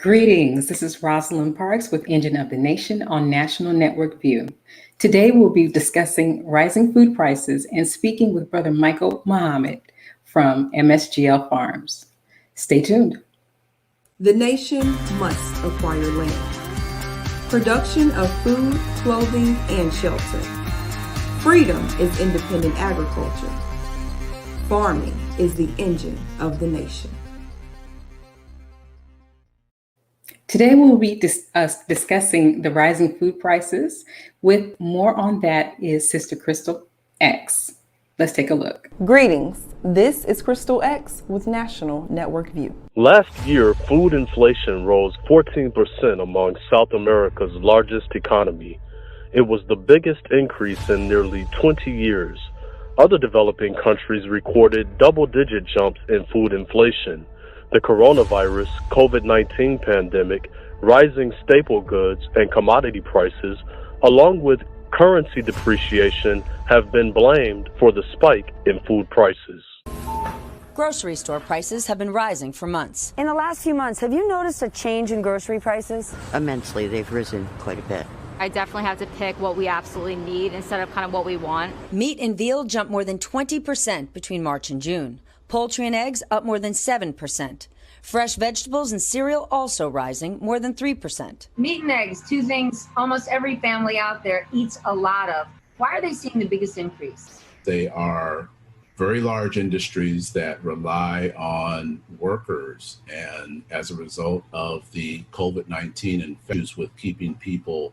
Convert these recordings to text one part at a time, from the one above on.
Greetings. This is Rosalind Parks with Engine of the Nation on National Network View. Today we'll be discussing rising food prices and speaking with Brother Michael Muhammad from MSGL Farms. Stay tuned. The nation must acquire land. Production of food, clothing, and shelter. Freedom is independent agriculture. Farming is the engine of the nation. Today we'll be discussing the rising food prices. With more on that is Sister Crystal X. Let's take a look. Greetings. This is Crystal X with National Network View. Last year, food inflation rose 14% among South America's largest economy. It was the biggest increase in nearly 20 years. Other developing countries recorded double-digit jumps in food inflation. The coronavirus, COVID-19 pandemic, rising staple goods, and commodity prices, along with currency depreciation, have been blamed for the spike in food prices. Grocery store prices have been rising for months. In the last few months, have you noticed a change in grocery prices? Immensely. They've risen quite a bit. I definitely have to pick what we absolutely need instead of kind of what we want. Meat and veal jumped more than 20% between March and June. Poultry and eggs up more than 7%. Fresh vegetables and cereal also rising more than 3%. Meat and eggs, two things almost every family out there eats a lot of. Why are they seeing the biggest increase? They are very large industries that rely on workers. And as a result of the COVID-19 infections with keeping people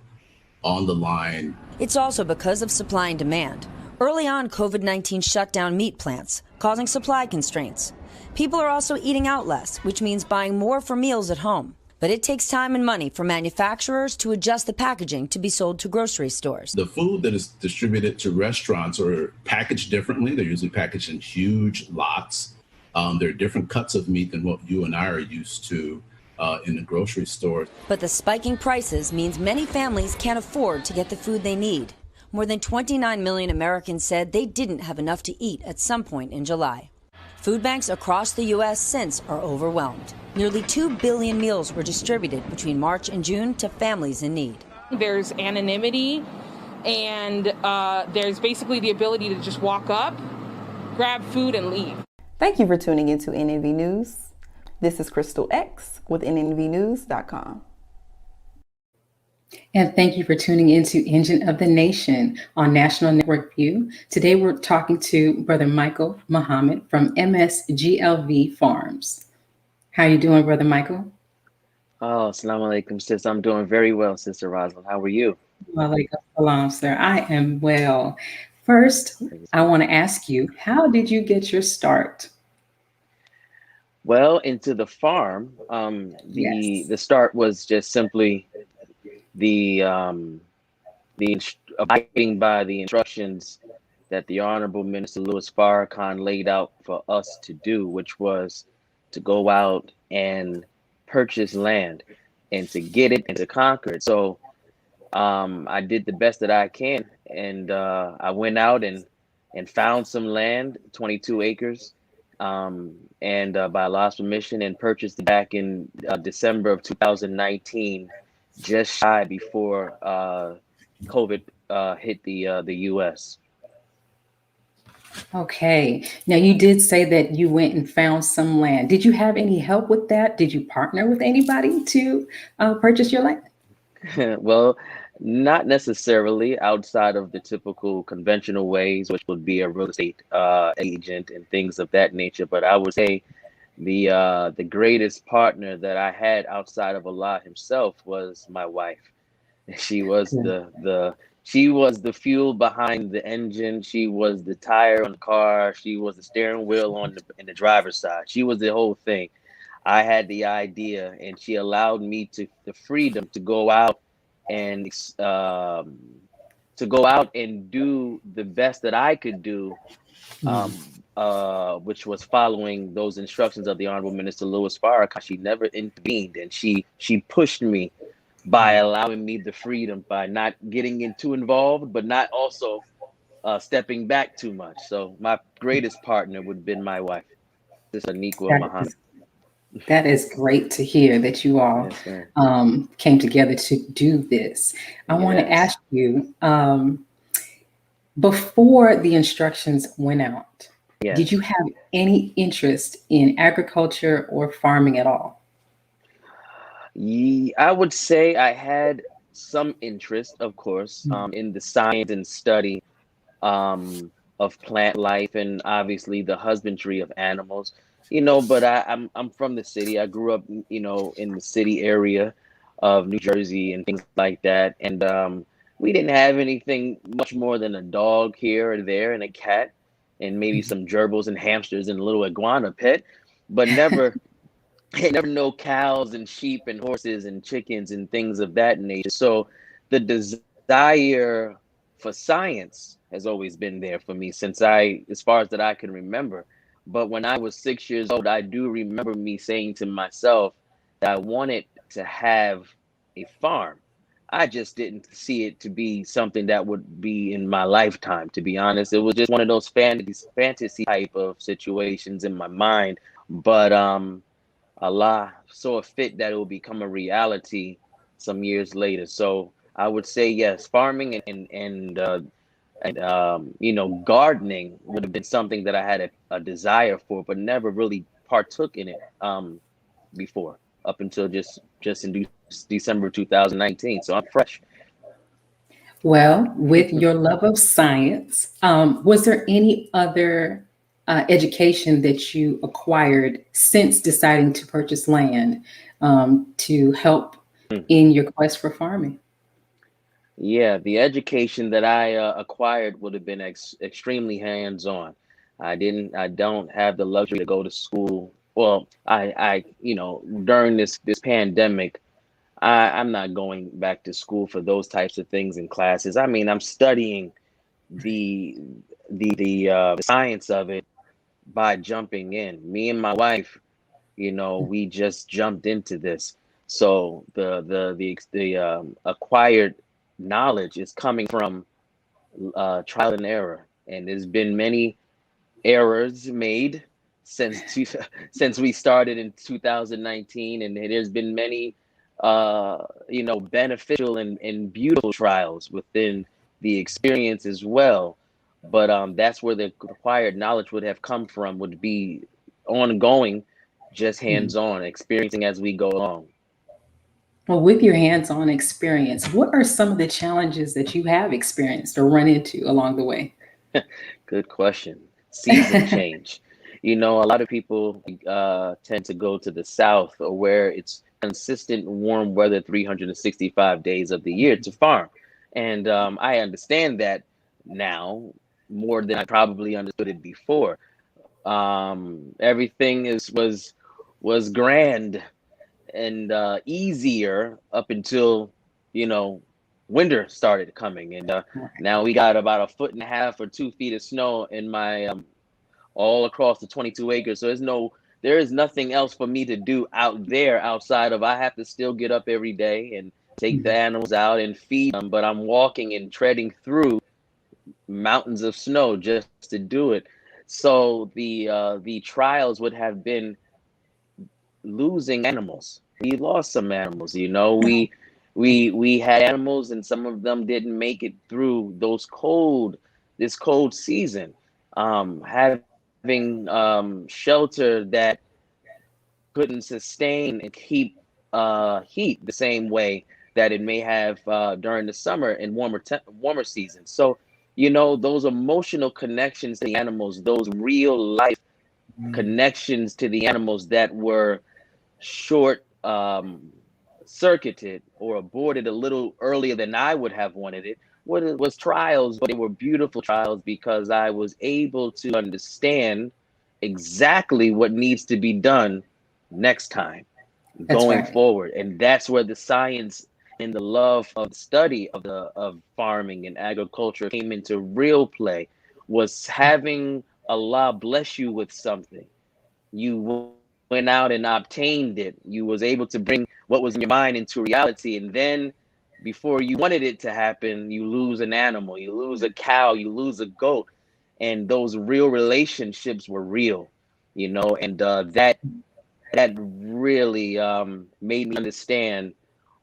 on the line. It's also because of supply and demand. Early on, COVID-19 shut down meat plants, causing supply constraints. People are also eating out less, which means buying more for meals at home. But it takes time and money for manufacturers to adjust the packaging to be sold to grocery stores. The food that is distributed to restaurants are packaged differently. They're usually packaged in huge lots. There are different cuts of meat than what you and I are used to in the grocery store. But the spiking prices means many families can't afford to get the food they need. More than 29 million Americans said they didn't have enough to eat at some point in July. Food banks across the U.S. since are overwhelmed. Nearly 2 billion meals were distributed between March and June to families in need. There's anonymity, and there's basically the ability to just walk up, grab food, and leave. Thank you for tuning into NNV News. This is Crystal X with nnvnews.com. And thank you for tuning into Engine of the Nation on National Network View. Today we're talking to Brother Michael Muhammad from MSGLV Farms. How are you doing, Brother Michael? Oh, assalamu alaikum, sis. I'm doing very well, Sister Rosalind. How are you? Walaikum salam, sir. I am well. First, I want to ask you, how did you get your start? Well, into the farm, the start was just simply abiding by the instructions that the Honorable Minister Louis Farrakhan laid out for us to do, which was to go out and purchase land and to get it and to conquer it. So I did the best that I can, and I went out and found some land, 22 acres, and by Allah's permission, and purchased it back in December of 2019, just shy before COVID hit the U.S. Okay. Now, you did say that you went and found some land. Did you have any help with that? Did you partner with anybody to purchase your land? Well, not necessarily outside of the typical conventional ways, which would be a real estate agent and things of that nature. But I would say the greatest partner that I had outside of Allah himself was my wife. She was she was the fuel behind the engine. She was the tire on the car. She was the steering wheel in the driver's side. She was the whole thing. I had the idea, and she allowed me the freedom to go out and do the best that I could do, which was following those instructions of the Honorable Minister Louis Farrakhan. She never intervened, and she pushed me by allowing me the freedom, by not getting too involved, but not also stepping back too much. So my greatest partner would have been my wife, Sister Aniqua Muhammad. That is great to hear that you all Yes, ma'am. came together to do this. I want to Yes. ask you, before the instructions went out, did you Yes. have any interest in agriculture or farming at all? I would say I had some interest, of course, in the science and study um, of plant life and obviously the husbandry of animals. But I'm from the city. I grew up, in the city area of New Jersey and things like that. And we didn't have anything much more than a dog here or there and a cat and maybe some gerbils and hamsters and a little iguana pet, but never no cows and sheep and horses and chickens and things of that nature. So the desire for science has always been there for me since as far as that I can remember. But when I was 6 years old, I do remember me saying to myself that I wanted to have a farm. I just didn't see it to be something that would be in my lifetime, to be honest. It was just one of those fantasy type of situations in my mind. But Allah saw fit that it will become a reality some years later. So I would say yes, farming and gardening would have been something that I had a desire for, but never really partook in it before up until just in December 2019. So I'm fresh. Well, with your love of science, was there any other education that you acquired since deciding to purchase land to help in your quest for farming? Yeah, the education that I acquired would have been extremely hands-on. I don't have the luxury to go to school. Well, during this pandemic, I'm not going back to school for those types of things and classes. I mean, I'm studying the the science of it by jumping in. Me and my wife, we just jumped into this. So the acquired knowledge is coming from trial and error, and there's been many errors made since we started in 2019, and there's been many beneficial and beautiful trials within the experience as well. But that's where the acquired knowledge would have come from, would be ongoing, just Mm. hands-on experiencing as we go along. Well, with your hands-on experience, what are some of the challenges that you have experienced or run into along the way? Good question. Season change. A lot of people tend to go to the south or where it's consistent warm weather 365 days of the year to farm. And I understand that now more than I probably understood it before. Everything was grand and easier up until you know winter started coming, and now we got about a foot and a half or 2 feet of snow in my all across the 22 acres. So there is nothing else for me to do out there outside of I have to still get up every day and take the animals out and feed them, but I'm walking and treading through mountains of snow just to do it. So the trials would have been losing animals. We lost some animals, we had animals and some of them didn't make it through this cold season. Having shelter that couldn't sustain and keep heat the same way that it may have during the summer and warmer seasons. So, those emotional connections to the animals, those real life connections to the animals that were short circuited or aborted a little earlier than I would have wanted it. What it was trials, but they were beautiful trials because I was able to understand exactly what needs to be done next time That's going right. forward. And that's where the science and the love of the study of farming and agriculture came into real play, was having Allah bless you with something. You went out and obtained it. You was able to bring what was in your mind into reality. And then before you wanted it to happen, you lose an animal, you lose a cow, you lose a goat. And those real relationships were real, and that that really made me understand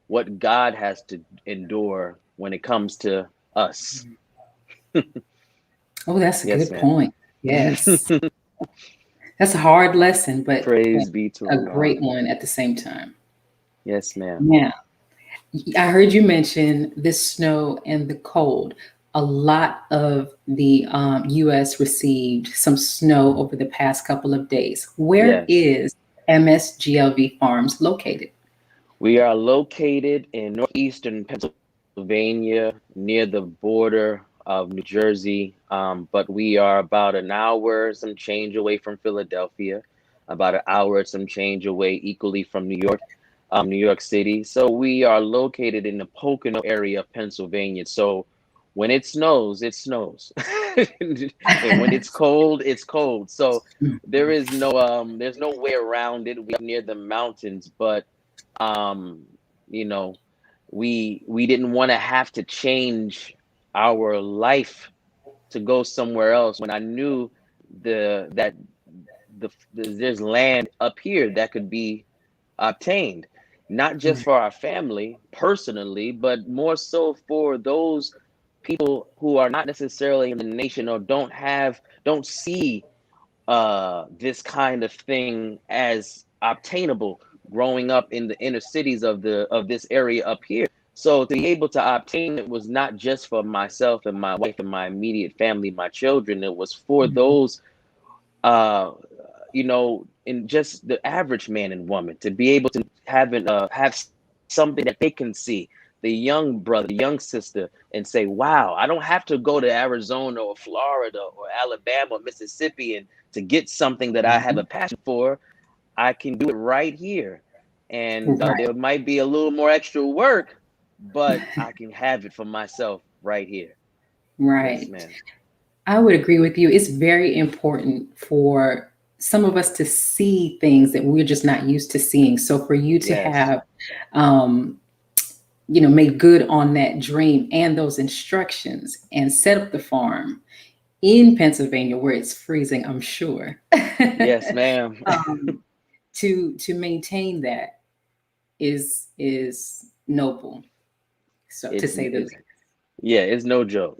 what God has to endure when it comes to us. Oh, that's a Yes, good ma'am. point. Yes. That's a hard lesson, but Praise be to a Allah. great one at the same time. Yes, ma'am. Now, I heard you mention the snow and the cold. A lot of the U.S. received some snow over the past couple of days. Where Yes. is MSGLV Farms located? We are located in northeastern Pennsylvania near the border of New Jersey, but we are about an hour, some change away from Philadelphia, about an hour, some change away equally from New York City. So we are located in the Pocono area of Pennsylvania. So when it snows, it snows. And when it's cold, it's cold. So there's no way around it. We're near the mountains, but um, you know, we didn't want to have to change our life to go somewhere else when I knew that there's land up here that could be obtained, not just for our family personally, but more so for those people who are not necessarily in the nation or don't see this kind of thing as obtainable growing up in the inner cities of this area up here. So to be able to obtain it was not just for myself and my wife and my immediate family, my children. It was for those uh in just the average man and woman to be able to have something that they can see, the young brother, the young sister, and say, wow, I don't have to go to Arizona or Florida or Alabama or Mississippi and to get something that I have a passion for. I can do it right here, and Right. there might be a little more extra work, but I can have it for myself right here. Yes, Right. ma'am. I would agree with you. It's very important for some of us to see things that we're just not used to seeing. So for you to Yes. have, um, made good on that dream and those instructions and set up the farm in Pennsylvania where it's freezing, I'm sure. Yes, ma'am. um, to maintain that is noble. So to say the It's Yeah, it's no joke.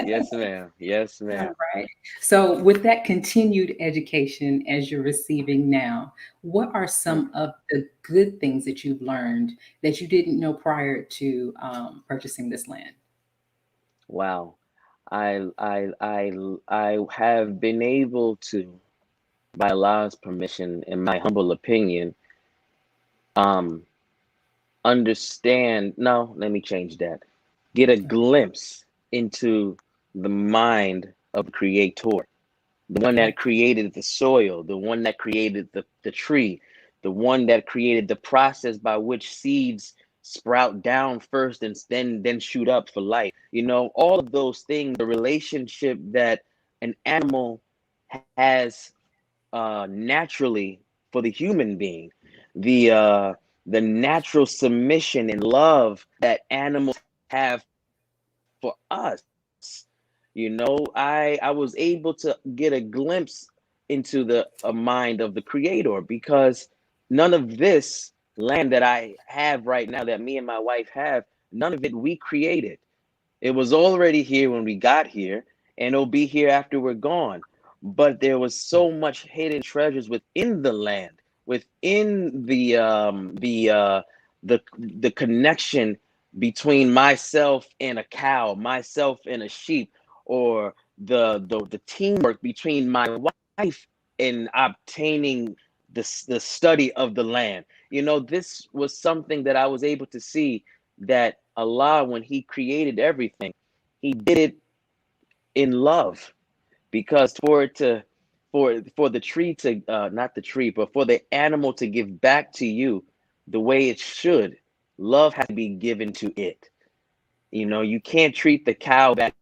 Yes, least. ma'am. Yes, All ma'am. right. So, with that continued education as you're receiving now, what are some of the good things that you've learned that you didn't know prior to purchasing this land? Wow. I have been able to, by Allah's permission, in my humble opinion, um, understand. No, let me change that. Get a glimpse into the mind of the Creator, the one Okay. that created the soil, the one that created the tree, the one that created the process by which seeds sprout down first and then shoot up for life. All of those things, the relationship that an animal has naturally for the human being, the uh, the natural submission and love that animals have for us. I was able to get a glimpse into the mind of the creator, because none of this land that I have right now, that me and my wife have, none of it we created. It was already here when we got here, and it'll be here after we're gone. But there was so much hidden treasures within the land, within the connection between myself and a cow, myself and a sheep, or the teamwork between my wife in obtaining the study of the land. This was something that I was able to see, that Allah, when He created everything, He did it in love, because for the tree to not the tree, but for the animal to give back to you the way it should, love has to be given to it. You can't treat the cow bad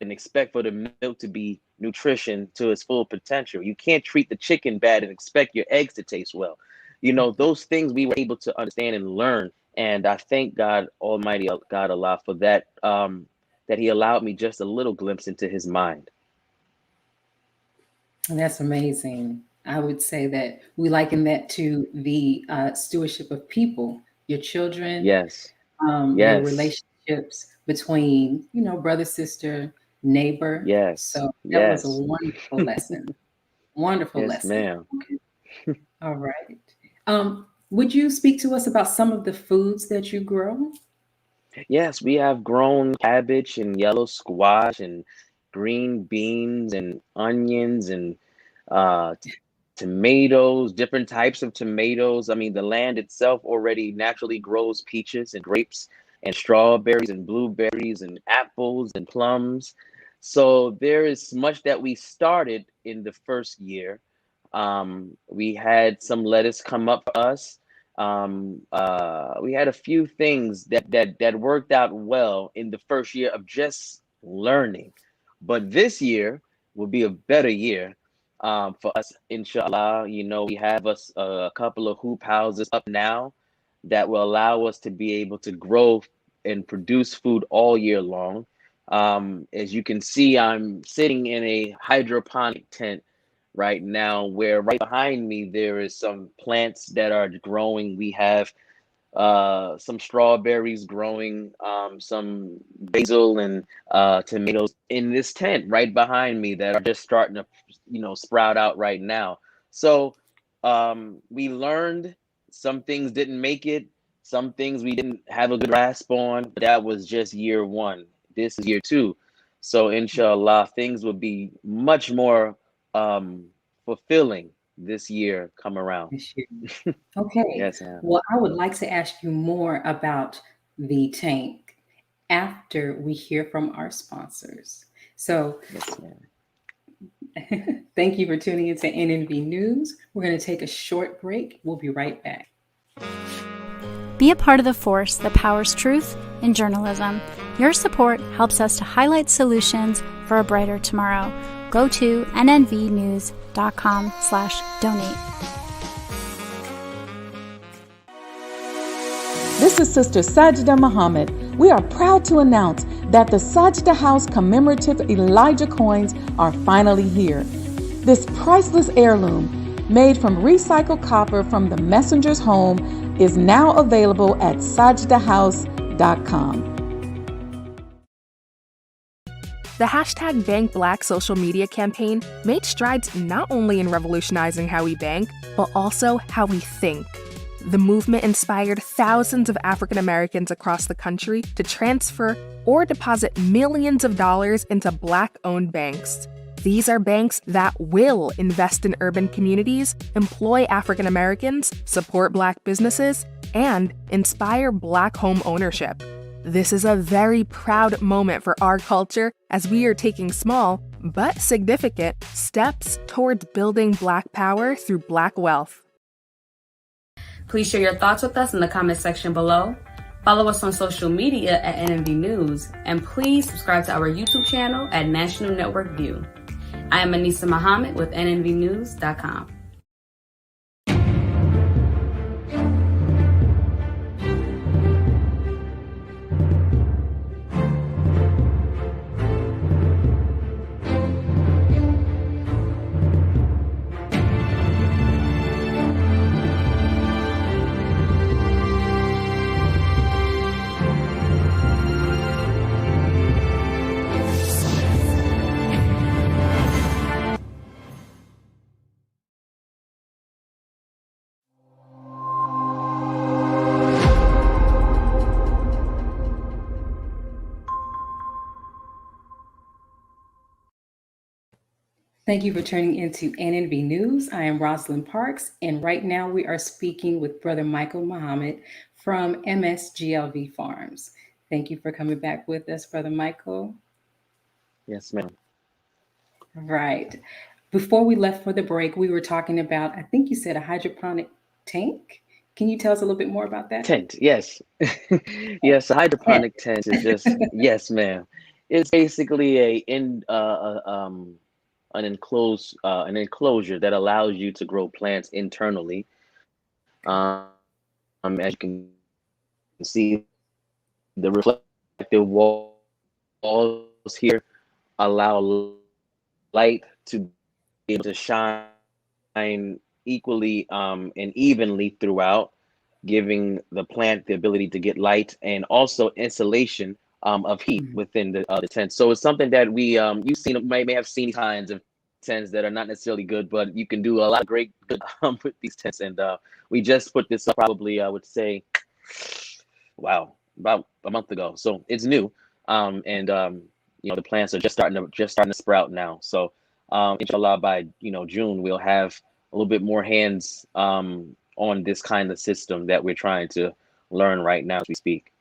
and expect for the milk to be nutrition to its full potential. You can't treat the chicken bad and expect your eggs to taste well. Those things we were able to understand and learn. And I thank God Almighty, God Allah, for that, that He allowed me just a little glimpse into His mind. And that's amazing. I would say that we liken that to the stewardship of people, your children, Yes. your Yes. relationships between, brother, sister, neighbor. Yes. So that was a Yes. wonderful lesson. Wonderful Yes, lesson. ma'am. Okay. All right. Would you speak to us about some of the foods that you grow? Yes, we have grown cabbage and yellow squash and green beans and onions and tomatoes, different types of tomatoes. I mean, the land itself already naturally grows peaches and grapes and strawberries and blueberries and apples and plums. So there is much that we started in the first year. We had some lettuce come up for us. We had a few things that worked out well in the first year of just learning. But this year will be a better year for us, inshallah. We have a couple of hoop houses up now that will allow us to be able to grow and produce food all year long. As you can see, I'm sitting in a hydroponic tent right now, where right behind me there is some plants that are growing. We have some strawberries growing, some basil and tomatoes in this tent right behind me that are just starting to, sprout out right now. So we learned some things didn't make it, some things we didn't have a good grasp on, but that was just year one. This is year two. So inshallah, things will be much more fulfilling this year come around. This year? Okay. Yes, ma'am. Well, I would like to ask you more about the tank after we hear from our sponsors. So, Yes, ma'am. thank you for tuning into NNV News. We're going to take a short break. We'll be right back. Be a part of the force that powers truth in journalism. Your support helps us to highlight solutions for a brighter tomorrow. Go to nnvnews.com/donate. This is Sister Sajda Muhammad. We are proud to announce that the Sajda House commemorative Elijah coins are finally here. This priceless heirloom, made from recycled copper from the messenger's home, is now available at sajdahouse.com. The hashtag Bank Black social media campaign made strides not only in revolutionizing how we bank, but also how we think. The movement inspired thousands of African Americans across the country to transfer or deposit millions of dollars into Black-owned banks. These are banks that will invest in urban communities, employ African Americans, support Black businesses, and inspire Black home ownership. This is a very proud moment for our culture as we are taking small, but significant, steps towards building Black power through Black wealth. Please share your thoughts with us in the comment section below. Follow us on social media at NNV News, and please subscribe to our YouTube channel at National Network View. I am Anissa Muhammad with nnvnews.com. Thank you for tuning into NNV News. I am Rosalind Parks, and right now we are speaking with Brother Michael Muhammad from MSGLV Farms. Thank you for coming back with us, Brother Michael. Yes, ma'am. Right. Before we left for the break, we were talking about, I think you said a hydroponic tank. Can you tell us a little bit more about that? Tent, yes. Yes, a hydroponic tent is just, yes, ma'am. It's basically an enclosure that allows you to grow plants internally. As you can see, the reflective walls here allow light to be able to shine equally and evenly throughout, giving the plant the ability to get light and also insulation of heat within the tent. So it's something that we you've seen, may have seen kinds of tents that are not necessarily good, but you can do a lot of great good with these tents. And we just put this up probably, I would say, wow, about a month ago. So it's new, and the plants are just starting to sprout now. So inshallah, by June, we'll have a little bit more hands on this kind of system that we're trying to learn right now as we speak.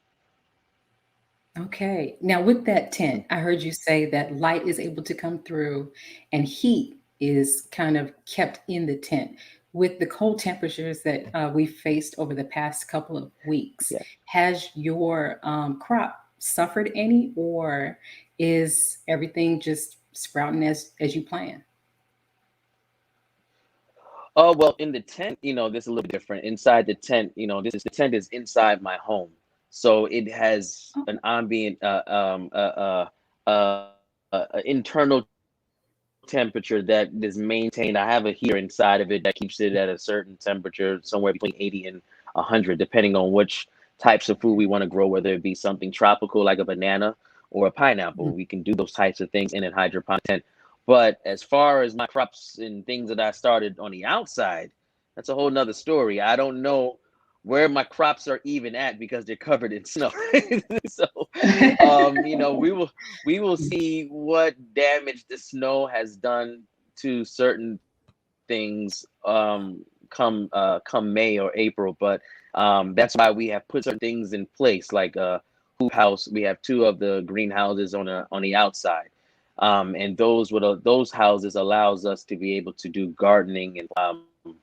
Okay. Now, with that tent, I heard you say that light is able to come through and heat is kind of kept in the tent. With the cold temperatures that we've faced over the past couple of weeks, Yeah. has your crop suffered any, or is everything just sprouting as you plan? Oh, well, in the tent, this is a little bit different. Inside the tent, the tent is inside my home, so it has an ambient, internal temperature that is maintained. I have a heater inside of it that keeps it at a certain temperature, somewhere between 80 and 100, depending on which types of food we want to grow, whether it be something tropical like a banana or a pineapple. We can do those types of things in a hydroponic tent. But as far as my crops and things that I started on the outside, that's a whole nother story. I don't know where my crops are even at because they're covered in snow. So, we will see what damage the snow has done to certain things come May or April. But that's why we have put certain things in place, like a hoop house. We have two of the greenhouses on the outside, and those houses allows us to be able to do gardening and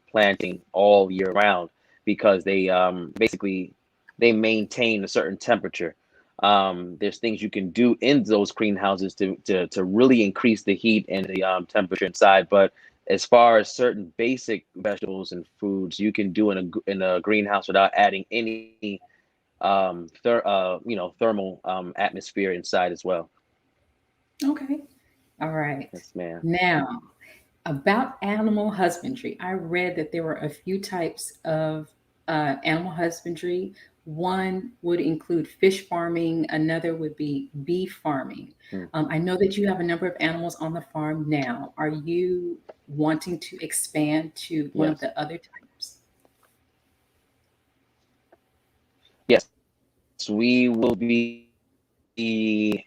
planting all year round because they basically they maintain a certain temperature. There's things you can do in those greenhouses to really increase the heat and the temperature inside. But as far as certain basic vegetables and foods, you can do in a greenhouse without adding any thermal atmosphere inside as well. Okay. All right. Yes, ma'am. Now, about animal husbandry, I read that there were a few types of animal husbandry. One would include fish farming, another would be beef farming. I know that you have a number of animals on the farm now. Are you wanting to expand to one of Yes. the other types? Yes, we will be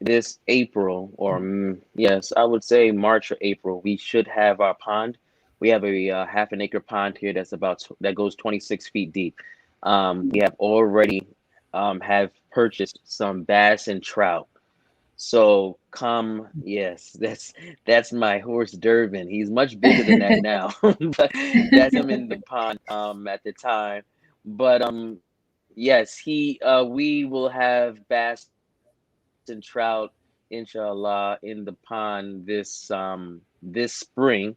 this April, or yes, I would say March or April. We should have our pond. We have a half an acre pond here that goes 26 feet deep. We have already have purchased some bass and trout. So yes, that's my horse Durbin. He's much bigger than that now, but that's him in the pond at the time. But yes, we will have bass and trout, inshallah, in the pond this spring,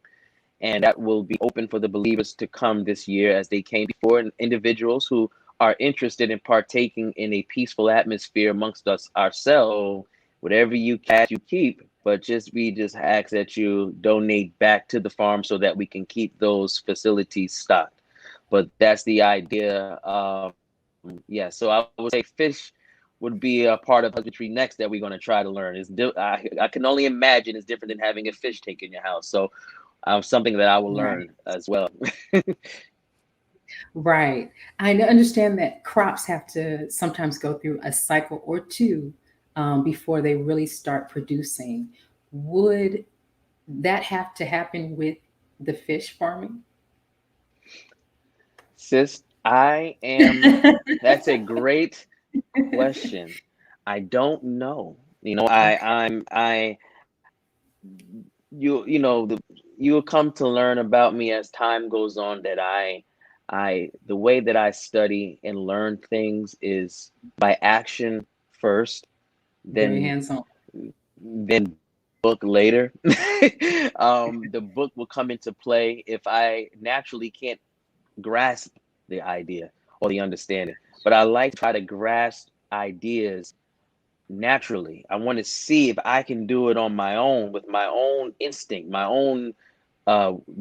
and that will be open for the believers to come this year as they came before, and individuals who are interested in partaking in a peaceful atmosphere amongst us ourselves. Whatever you catch, you keep, but we just ask that you donate back to the farm so that we can keep those facilities stocked. But that's the idea. Yeah, so I would say fish would be a part of husbandry next that we're going to try to learn. I can only imagine it's different than having a fish tank in your house. So something that I will Right. learn as well. Right. I understand that crops have to sometimes go through a cycle or two before they really start producing. Would that have to happen with the fish farming? Sis, that's a great question. I don't know. Okay. You'll come to learn about me as time goes on that the way that I study and learn things is by action first, Very then hands-on. then book later. The book will come into play if I naturally can't grasp the idea or the understanding. But I like to try to grasp ideas naturally. I want to see if I can do it on my own with my own instinct, my own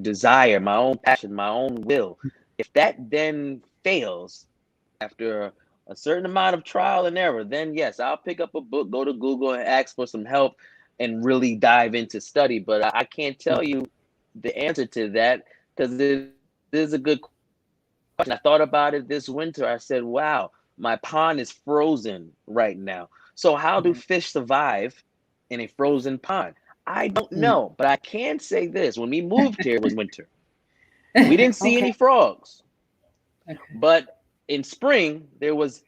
desire, my own passion, my own will, if that then fails after a certain amount of trial and error, then yes, I'll pick up a book, go to Google and ask for some help and really dive into study. But I can't tell you the answer to that because it is a good question. I thought about it this winter. I said, wow, my pond is frozen right now. So how do fish survive in a frozen pond? I don't know, but I can say this. When we moved here, it was winter. We didn't see any frogs. But in spring, there was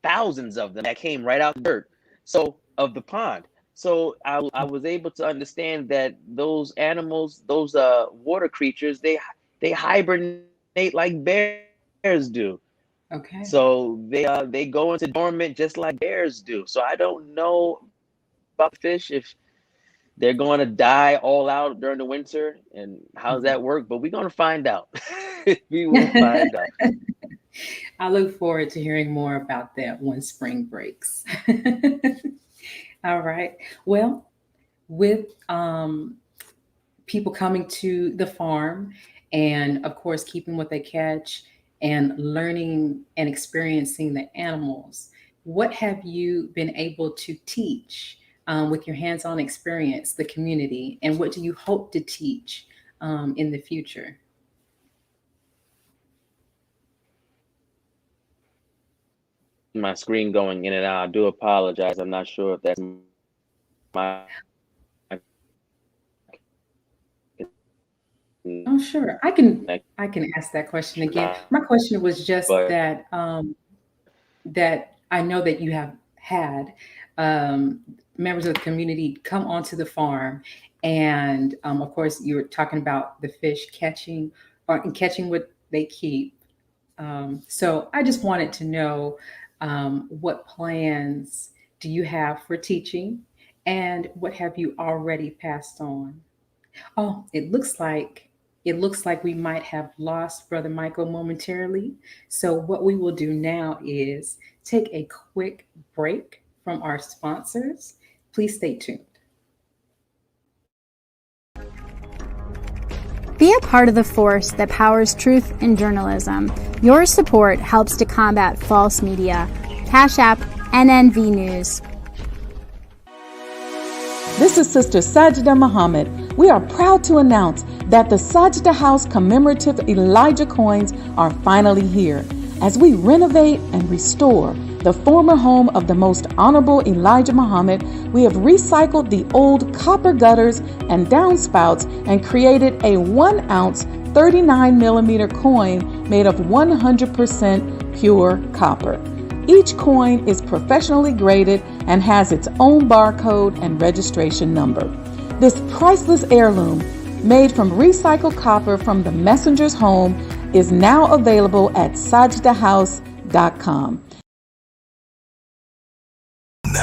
thousands of them that came right out of the dirt, so of the pond. So I was able to understand that those animals, those water creatures, they hibernate like bears do. Okay. So they go into dormant just like bears do. So I don't know about fish if they're going to die all out during the winter and how's that work, but we're going to find out. We will find out. I look forward to hearing more about that when spring breaks. All right. Well, with people coming to the farm and, of course, keeping what they catch and learning and experiencing the animals, what have you been able to teach with your hands on experience, the community, and what do you hope to teach in the future? My screen going in and out. I do apologize. I'm not sure if that's my. Oh, sure. I can ask that question again. My question was just But that that I know that you have had um, members of the community come onto the farm, and of course, you're talking about the fish catching or catching what they keep. So I just wanted to know what plans do you have for teaching, and what have you already passed on? Oh, it looks like we might have lost Brother Michael momentarily. So what we will do now is take a quick break from our sponsors. Please stay tuned. Be a part of the force that powers truth in journalism. Your support helps to combat false media. Cash App NNV News. This is Sister Sajida Muhammad. We are proud to announce that the Sajida House commemorative Elijah coins are finally here. As we renovate and restore the former home of the most honorable Elijah Muhammad, we have recycled the old copper gutters and downspouts and created a 1 ounce 39 millimeter coin made of 100% pure copper. Each coin is professionally graded and has its own barcode and registration number. This priceless heirloom, made from recycled copper from the messenger's home, is now available at sajdahouse.com.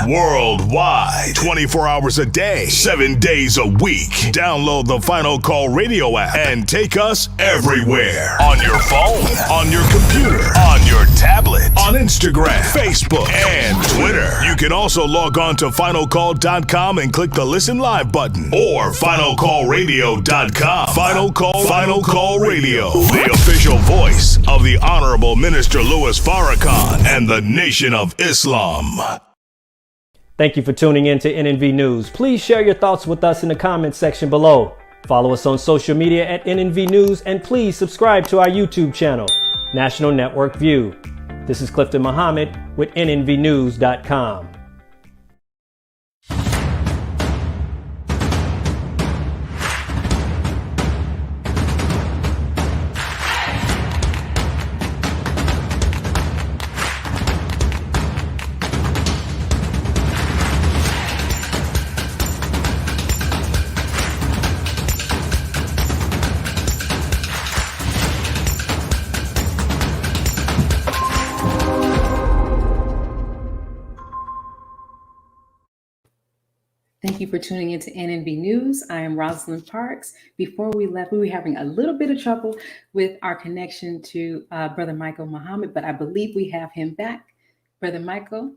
Worldwide, 24 hours a day, 7 days a week. Download the Final Call Radio app and take us everywhere. On your phone, on your computer, on your tablet, on Instagram, Facebook, and Twitter. You can also log on to finalcall.com and click the Listen Live button or finalcallradio.com. Final Call Radio, the official voice of the Honorable Minister Louis Farrakhan and the Nation of Islam. Thank you for tuning in to NNV News. Please share your thoughts with us in the comments section below. Follow us on social media at NNV News, and please subscribe to our YouTube channel, National Network View. This is Clifton Muhammad with NNVnews.com. Thank you for tuning into NNB News. I am Rosalind Parks. Before we left, we were having a little bit of trouble with our connection to Brother Michael Muhammad, but I believe we have him back. Brother Michael?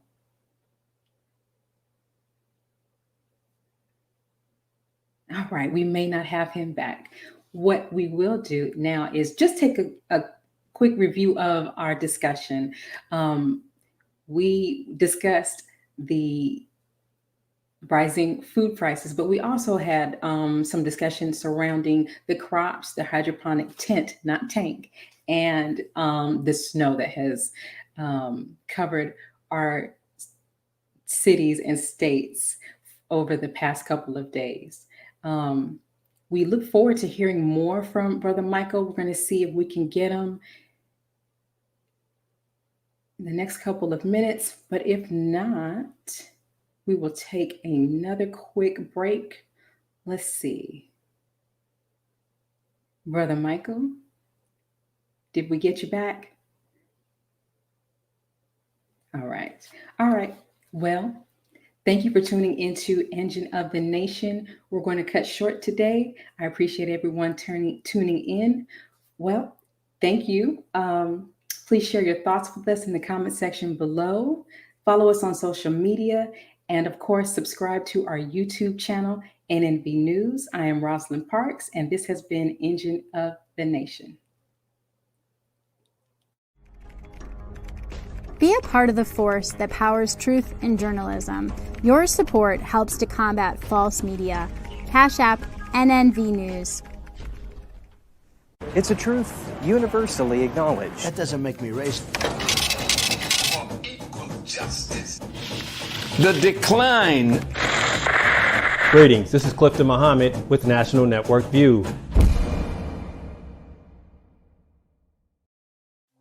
All right, we may not have him back. what we will do now is just take a quick review of our discussion. We discussed the rising food prices, but we also had some discussion surrounding the crops, the hydroponic tent, not tank, and the snow that has covered our cities and states over the past couple of days. We look forward to hearing more from Brother Michael. We're going to see if we can get him in the next couple of minutes, but if not, we will take another quick break. Let's see. Brother Michael, did we get you back? All right. All right. Well, thank you for tuning into Engine of the Nation. We're going to cut short today. I appreciate everyone tuning in. Well, thank you. Please share your thoughts with us in the comment section below. Follow us on social media. And of course, subscribe to our YouTube channel, NNV News. I am Rosalind Parks, and this has been Engine of the Nation. Be a part of the force that powers truth in journalism. Your support helps to combat false media. Cash App, NNV News. It's a truth universally acknowledged. That doesn't make me racist. For equal justice. The decline. Greetings, this is Clifton Muhammad with National Network View.